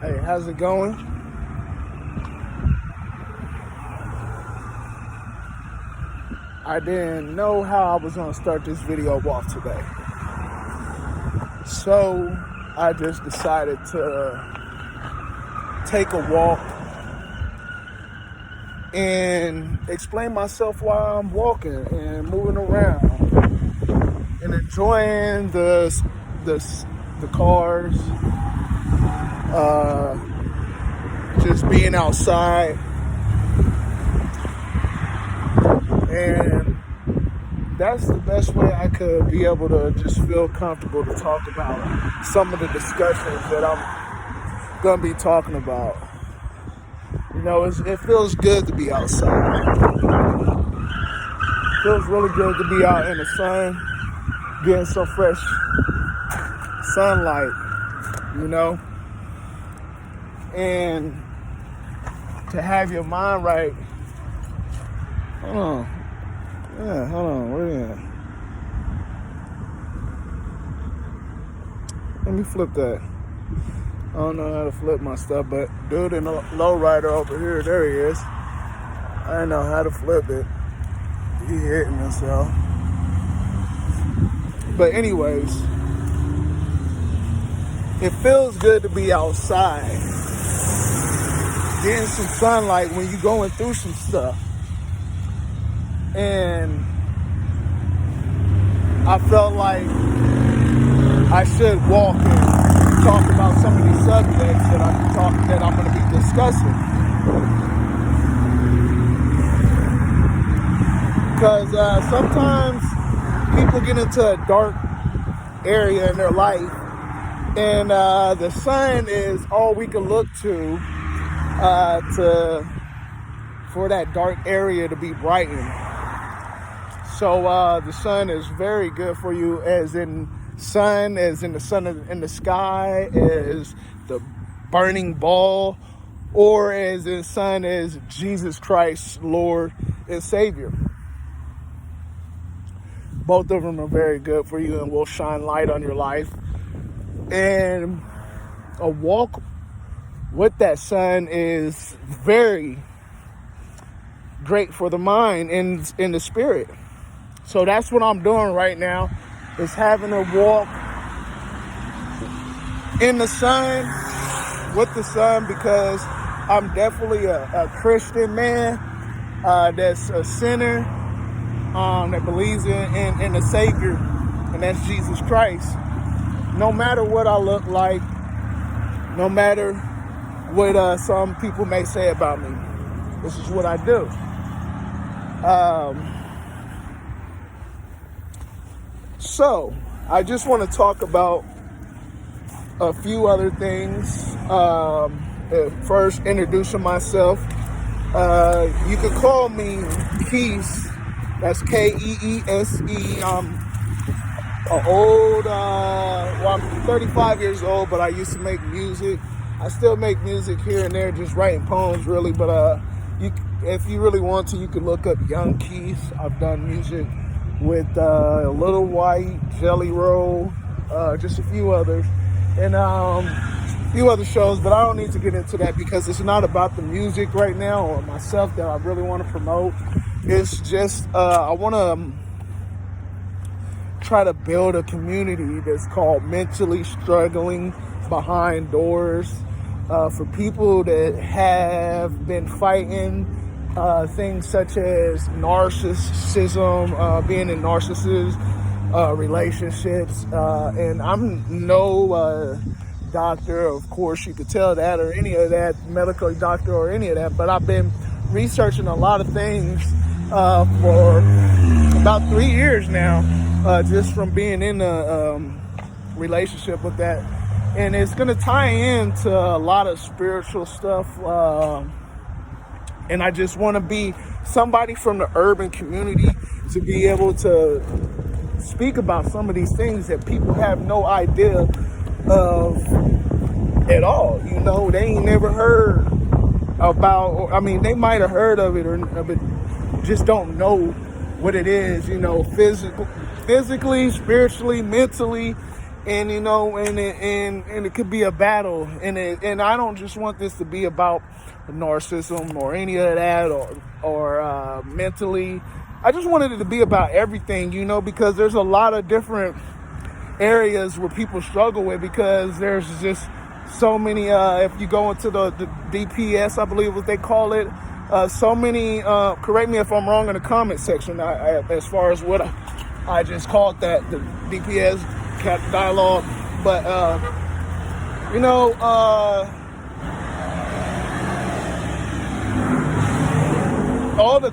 Hey, how's it going? I didn't know how I was going to start this video off today. So I just decided to take a walk and explain myself while I'm walking and moving around and enjoying the cars, just being outside. And that's the best way I could be able to just feel comfortable to talk about some of the discussions that I'm going to be talking about. You know, it feels good to be outside. It feels really good to be out in the sun, getting some fresh sunlight, you know? And to have your mind right. Hold on. Yeah, hold on. Where you at? Let me flip that. I don't know how to flip my stuff, but dude in the lowrider over here, there he is. I don't know how to flip it. He hitting himself. But anyways, it feels good to be outside, getting some sunlight when you're going through some stuff. And I felt like I should walk and talk about some of these subjects that I'm going to be discussing. Because sometimes people get into a dark area in their life, and the sun is all we can look to for that dark area to be brightened. So the sun is very good for you, as in sun, as in the sun in the sky, as the burning ball, or as in sun as Jesus Christ, Lord and Savior. Both of them are very good for you and will shine light on your life. And a walk with that sun is very great for the mind and in the spirit. So that's what I'm doing right now, is having a walk in the sun, with the sun, because I'm definitely a Christian man that's a sinner, that believes in the Savior, and that's Jesus Christ. No matter what I look like, no matter what some people may say about me, this is what I do. So, I just want to talk about a few other things. First, introducing myself. You could call me Keese. That's Keese. I'm I'm 35 years old, but I used to make music. I still make music here and there, just writing poems, really. But if you really want to, you can look up Young Keith. I've done music with Little White, Jelly Roll, just a few others, and a few other shows, but I don't need to get into that because it's not about the music right now or myself that I really want to promote. It's just I want to try to build a community that's called Mentally Struggling Behind Doors, for people that have been fighting things such as narcissism, being in narcissist relationships, and I'm no doctor, of course you could tell that, or any of that, medical doctor or any of that, but I've been researching a lot of things for about 3 years now, just from being in a relationship with that, and it's going to tie into a lot of spiritual stuff. And I just want to be somebody from the urban community to be able to speak about some of these things that people have no idea of at all. You know, they ain't never heard about, or, I mean, they might have heard of it, but just don't know what it is, you know, physically, spiritually, mentally, And and it could be a battle, and I don't just want this to be about narcissism or any of that, or mentally. I just wanted it to be about everything, because there's a lot of different areas where people struggle with, because there's just so many, if you go into the DPS, I believe what they call it, so many, correct me if I'm wrong in the comment section, as far as what I just called that, the DPS dialogue, but all the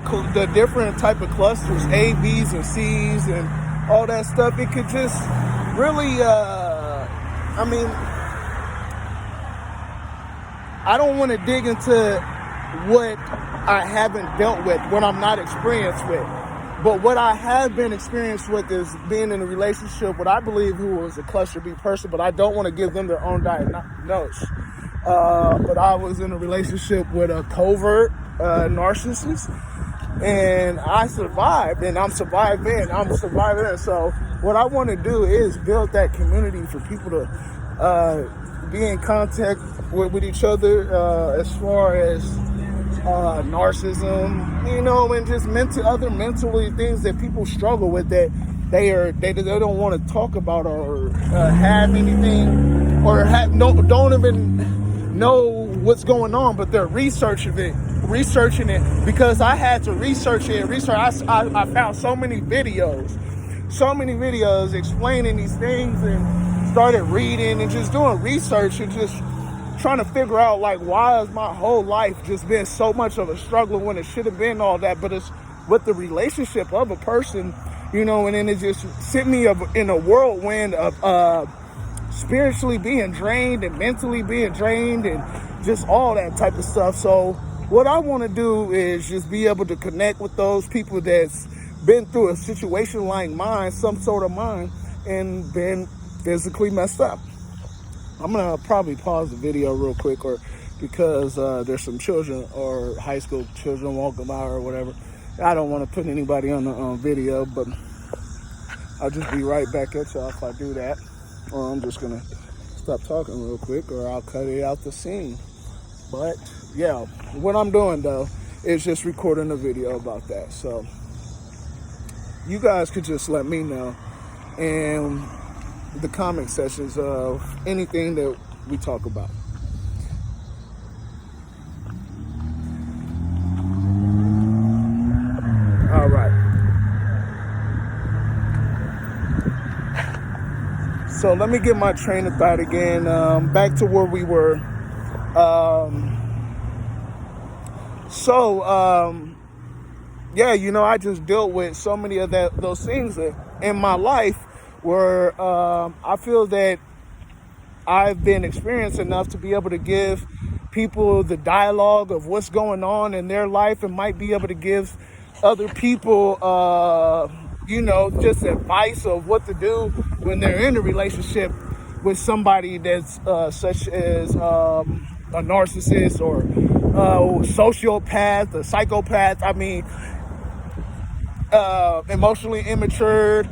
different type of clusters, A, B's, and C's, and all that stuff, it could just really, I don't want to dig into what I haven't dealt with, what I'm not experienced with. But what I have been experienced with is being in a relationship with, I believe, who was a cluster B person, but I don't want to give them their own diagnosis. But I was in a relationship with a covert narcissist, and I survived, and I'm surviving. So what I want to do is build that community for people to be in contact with each other, as far as narcissism, and just other mentally things that people struggle with, that they don't want to talk about, or have anything, or don't even know what's going on, but they're researching it, because I had to research it. I found so many videos explaining these things, and started reading and just doing research, and just trying to figure out, like, why has my whole life just been so much of a struggle when it should have been all that. But it's with the relationship of a person, and then it just sent me in a whirlwind of spiritually being drained and mentally being drained, and just all that type of stuff. So what I want to do is just be able to connect with those people that's been through a situation like mine, some sort of mine, and been physically messed up. I'm going to probably pause the video real quick, or because there's some children or high school children walking by or whatever. I don't want to put anybody on the video, but I'll just be right back at y'all if I do that. Or I'm just going to stop talking real quick, or I'll cut it out the scene. But yeah, what I'm doing though is just recording a video about that. So you guys could just let me know in the comment sections of anything that we talk about. All right. So let me get my train of thought again. Back to where we were. I just dealt with so many of those things in my life, where I feel that I've been experienced enough to be able to give people the dialogue of what's going on in their life, and might be able to give other people, just advice of what to do when they're in a relationship with somebody that's such as a narcissist, or sociopath, a psychopath. Emotionally immature,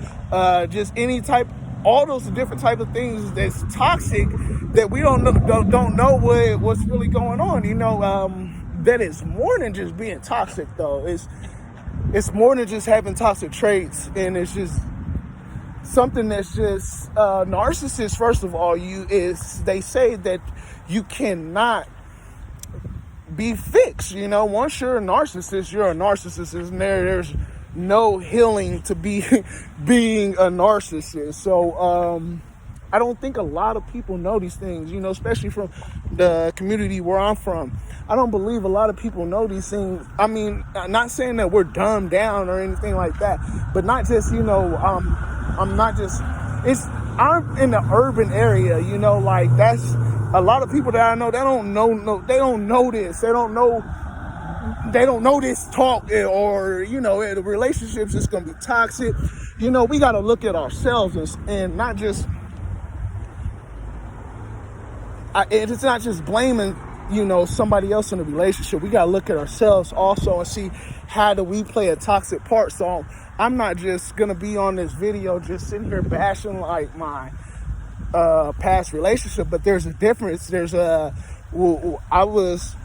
just any type, all those different type of things that's toxic, that we don't know what's really going on. That it's more than just being toxic, though. It's more than just having toxic traits, and it's just something that's just narcissists. First of all, they say that you cannot be fixed. Once you're a narcissist, you're a narcissist, and there's no healing to being a narcissist. So I don't think a lot of people know these things, especially from the community where I'm from. I don't believe a lot of people know these things. I'm not saying that we're dumbed down or anything like that, but not just, I'm in the urban area, like that's a lot of people that I know, they don't know this. They don't know this talk, or, the relationship's just going to be toxic. We got to look at ourselves and not just, it's not just blaming, somebody else in the relationship. We got to look at ourselves also and see, how do we play a toxic part? So I'm not just going to be on this video just sitting here bashing like my past relationship, but there's a difference. I was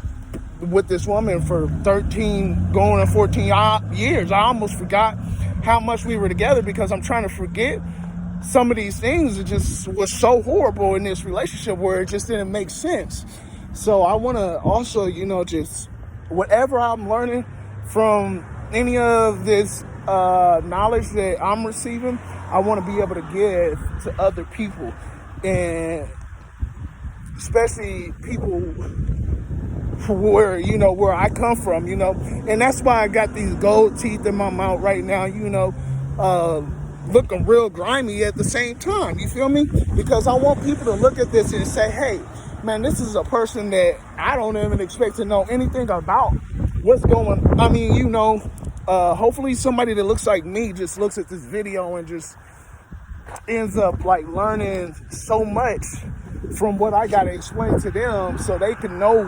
with this woman for 13 going on 14 years. I almost forgot how much we were together because I'm trying to forget some of these things. It just was so horrible in this relationship where it just didn't make sense. So I want to also, just whatever I'm learning from any of this knowledge that I'm receiving, I want to be able to give to other people, and especially people where I come from, and that's why I got these gold teeth in my mouth right now, looking real grimy at the same time, you feel me? Because I want people to look at this and say, hey, man, this is a person that I don't even expect to know anything about what's going on. I mean, hopefully somebody that looks like me just looks at this video and just ends up like learning so much from what I got to explain to them so they can know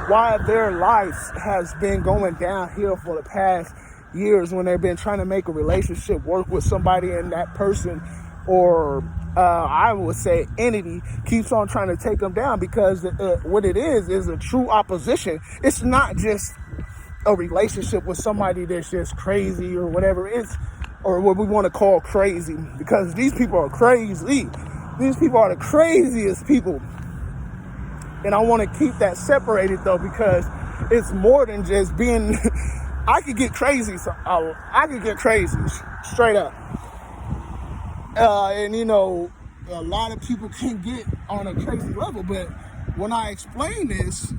why their life has been going downhill for the past years when they've been trying to make a relationship work with somebody, and that person, or I would say entity, keeps on trying to take them down, because what it is a true opposition. It's not just a relationship with somebody that's just crazy or whatever, or what we want to call crazy, because these people are crazy. These people are the craziest people. And I want to keep that separated, though, because it's more than just being... I could get crazy. So I could get crazy, straight up. And, a lot of people can get on a crazy level. But when I explain these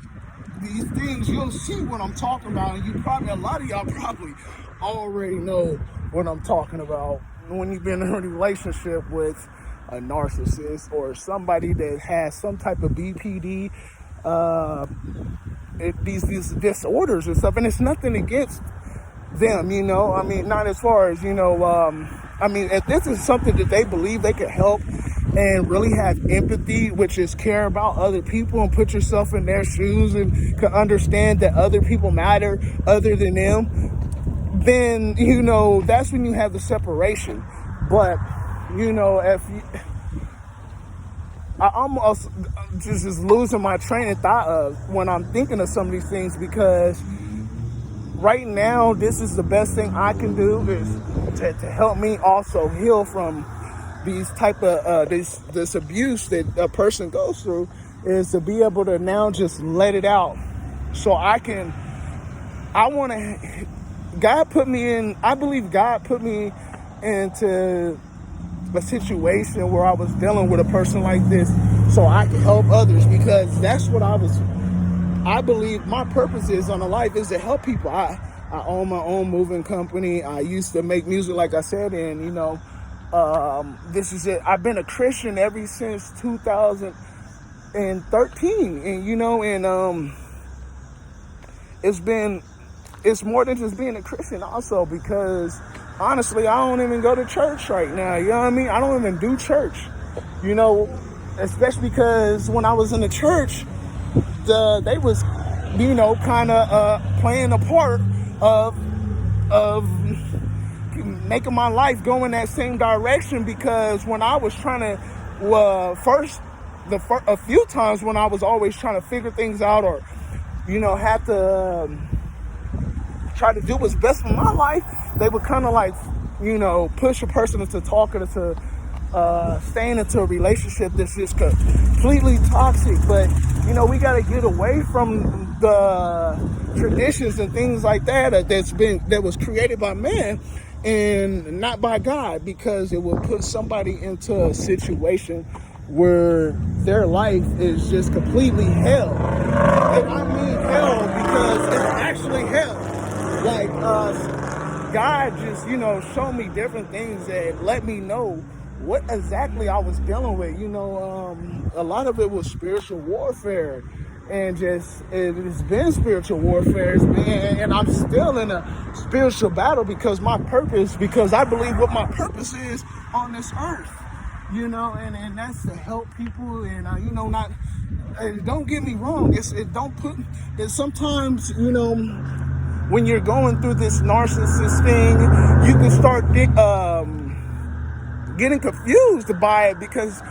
things, you'll see what I'm talking about. And a lot of y'all probably already know what I'm talking about when you've been in a relationship with a narcissist or somebody that has some type of BPD, these disorders and stuff. And it's nothing against them, I mean, not as far as, if this is something that they believe they can help and really have empathy, which is care about other people and put yourself in their shoes and can understand that other people matter other than them, then, that's when you have the separation. But, if you... I almost just losing my train of thought of when I'm thinking of some of these things, because right now, this is the best thing I can do is to help me also heal from these type of this abuse that a person goes through, is to be able to now just let it out. So I believe God put me into a situation where I was dealing with a person like this so I can help others, because that's what I believe my purpose is on a life, is to help people. I own my own moving company. I used to make music, like I said, and this is it. I've been a Christian ever since 2013, and it's more than just being a Christian also, because honestly, I don't even go to church right now. You know what I mean? I don't even do church, especially because when I was in the church, they was, kind of playing a part of making my life go in that same direction. Because when I was trying to, a few times when I was always trying to figure things out, or, have to try to do what's best for my life, they would kind of like, push a person into talking into staying into a relationship that's just completely toxic. But, we got to get away from the traditions and things like that that was created by man and not by God, because it will put somebody into a situation where their life is just completely hell. And I mean hell because it's actually hell. Like, God just, showed me different things that let me know what exactly I was dealing with. A lot of it was spiritual warfare, and it's been spiritual warfare, and I'm still in a spiritual battle because I believe what my purpose is on this earth, and that's to help people, and not, don't get me wrong, it's sometimes, when you're going through this narcissist thing, you can start getting confused by it, because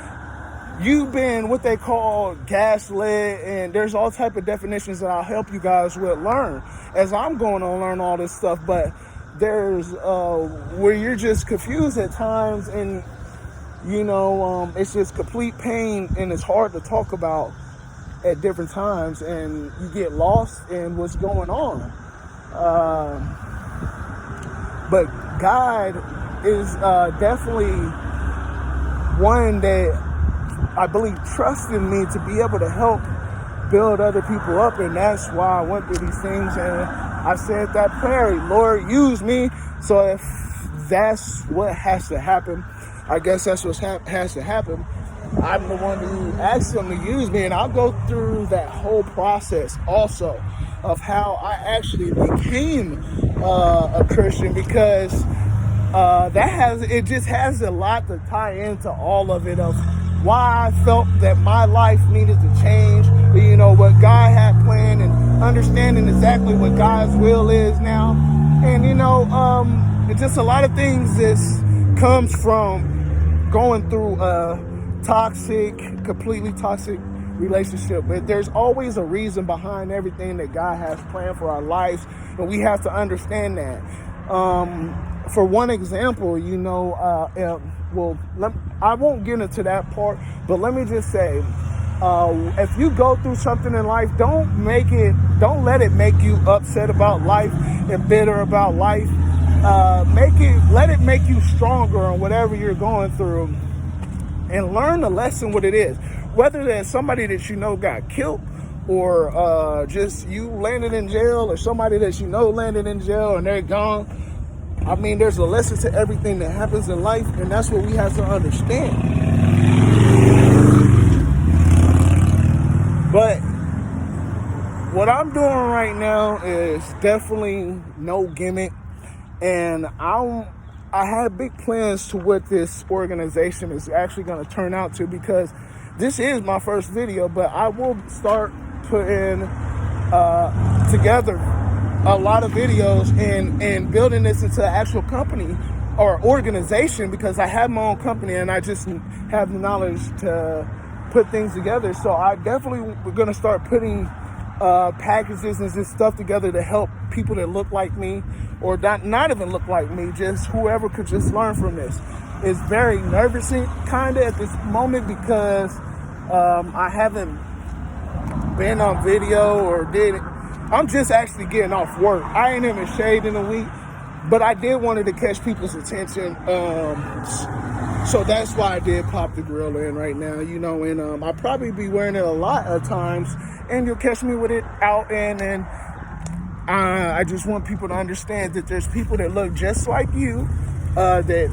you've been what they call gaslit, and there's all type of definitions that I'll help you guys with learn as I'm going to learn all this stuff. But there's where you're just confused at times, and it's just complete pain, and it's hard to talk about at different times, and you get lost in what's going on. But God is definitely one that I believe trusted me to be able to help build other people up, and that's why I went through these things. And I said that prayer, Lord, use me. So if that's what has to happen, I guess that's what has to happen. I'm the one who asked him to use me, and I'll go through that whole process also of how I actually became a Christian, because it just has a lot to tie into all of it, of why I felt that my life needed to change, what God had planned, and understanding exactly what God's will is now. And it's just a lot of things this comes from going through a completely toxic relationship. But there's always a reason behind everything that God has planned for our lives, and we have to understand that. For one example, I won't get into that part, but let me just say, if you go through something in life, don't let it make you upset about life and bitter about life. Let it make you stronger on whatever you're going through, and learn the lesson what it is. Whether there's somebody that got killed, or just you landed in jail, or somebody that landed in jail and they're gone. I mean, there's a lesson to everything that happens in life, and that's what we have to understand. But what I'm doing right now is definitely no gimmick, and I have big plans to what this organization is actually going to turn out to, because this is my first video, but I will start putting together a lot of videos and building this into an actual company or organization, because I have my own company and I just have the knowledge to put things together. So I definitely we're going to start putting packages and this stuff together to help people that look like me, or not even look like me, just whoever could just learn from this. It's very nervous kind of at this moment, because I haven't been on video or did it. I'm just actually getting off work. I ain't even shaved in a week, but I did wanted to catch people's attention. So that's why I did pop the grill in right now, and I'll probably be wearing it a lot of times, and you'll catch me with it out. And I just want people to understand that there's people that look just like you, that,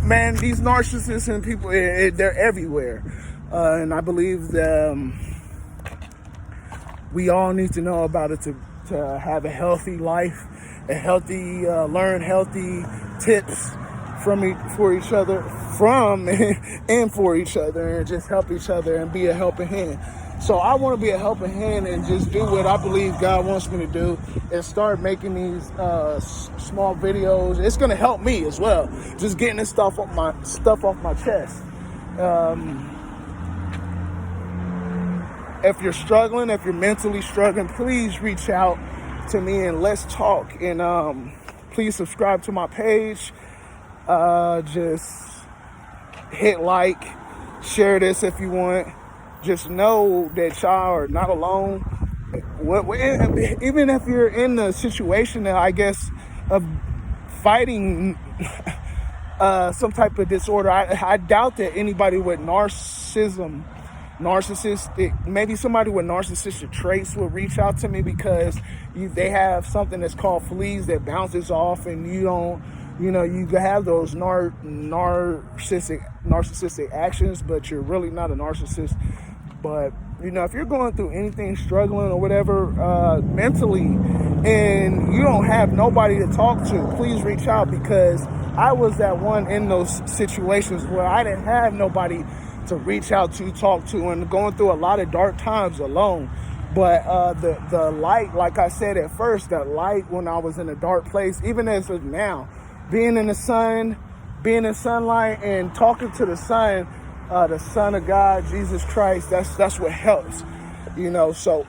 man, these narcissists and people, they're everywhere. And I believe that we all need to know about it to have a healthy life, learn healthy tips for each other, and for each other, and just help each other and be a helping hand. So I want to be a helping hand and just do what I believe God wants me to do, and start making these small videos. It's going to help me as well, just getting this stuff off my chest. If you're struggling, if you're mentally struggling, please reach out to me and let's talk. And please subscribe to my page. Just hit like, share this if you want. Just know that y'all are not alone. Even if you're in the situation that I guess of fighting some type of disorder, I doubt that anybody with narcissistic, maybe somebody with narcissistic traits will reach out to me, because they have something that's called fleas that bounces off, and you don't, you have those narcissistic actions, but you're really not a narcissist. But if you're going through anything, struggling or whatever mentally, and you don't have nobody to talk to, please reach out, because I was that one in those situations where I didn't have nobody to reach out to, talk to, and going through a lot of dark times alone. But the light, like I said at first, that light when I was in a dark place, even as of now, being in the sun, being in sunlight and talking to the sun, the Son of God, Jesus Christ. That's what helps, you know. So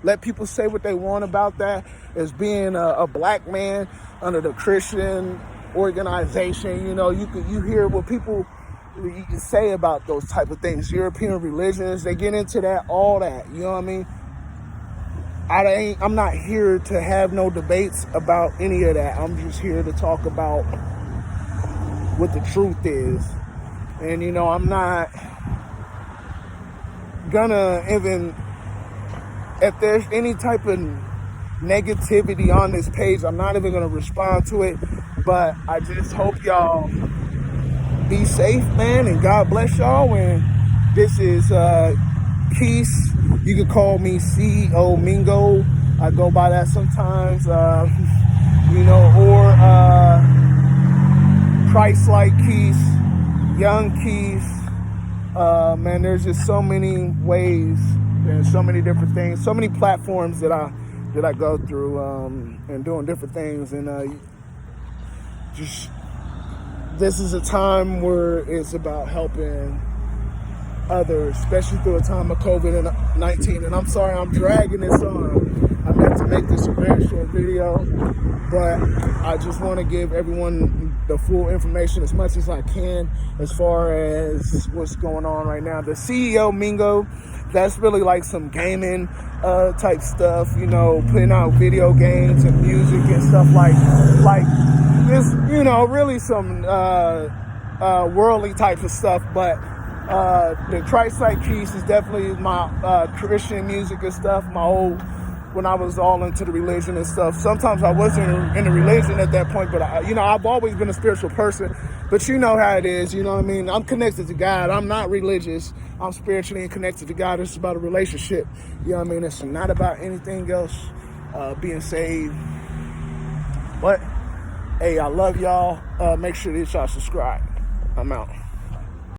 let people say what they want about that. As being a black man under the Christian organization, you know, you hear what people say about those type of things. European religions, they get into that, all that. You know what I mean? I'm not here to have no debates about any of that. I'm just here to talk about what the truth is. And, you know, I'm not gonna even, if there's any type of negativity on this page, I'm not even gonna respond to it. But I just hope y'all be safe, man, and God bless y'all. And this is Keith. You can call me CEO Mingo. I go by that sometimes, you know, or Christ-like Keith, young Keith. Man, there's just so many ways and so many different things, so many platforms that I go through and doing different things. And just this is a time where it's about helping others, especially through a time of COVID-19. And I'm sorry I'm dragging this on. I meant to make this a very short video, but I just want to give everyone the full information as much as I can as far as what's going on right now. The CEO Mingo, that's really like some gaming type stuff, you know, putting out video games and music and stuff like this, you know, really some worldly type of stuff. But the Christ-like Keys is definitely my Christian music and stuff. My old, when I was all into the religion and stuff. Sometimes I wasn't in the religion at that point, but you know, I've always been a spiritual person. But you know how it is, you know what I mean? I'm connected to God. I'm not religious. I'm spiritually connected to God. It's about a relationship. You know what I mean? It's not about anything else, being saved. But hey, I love y'all. Make sure that y'all subscribe. I'm out.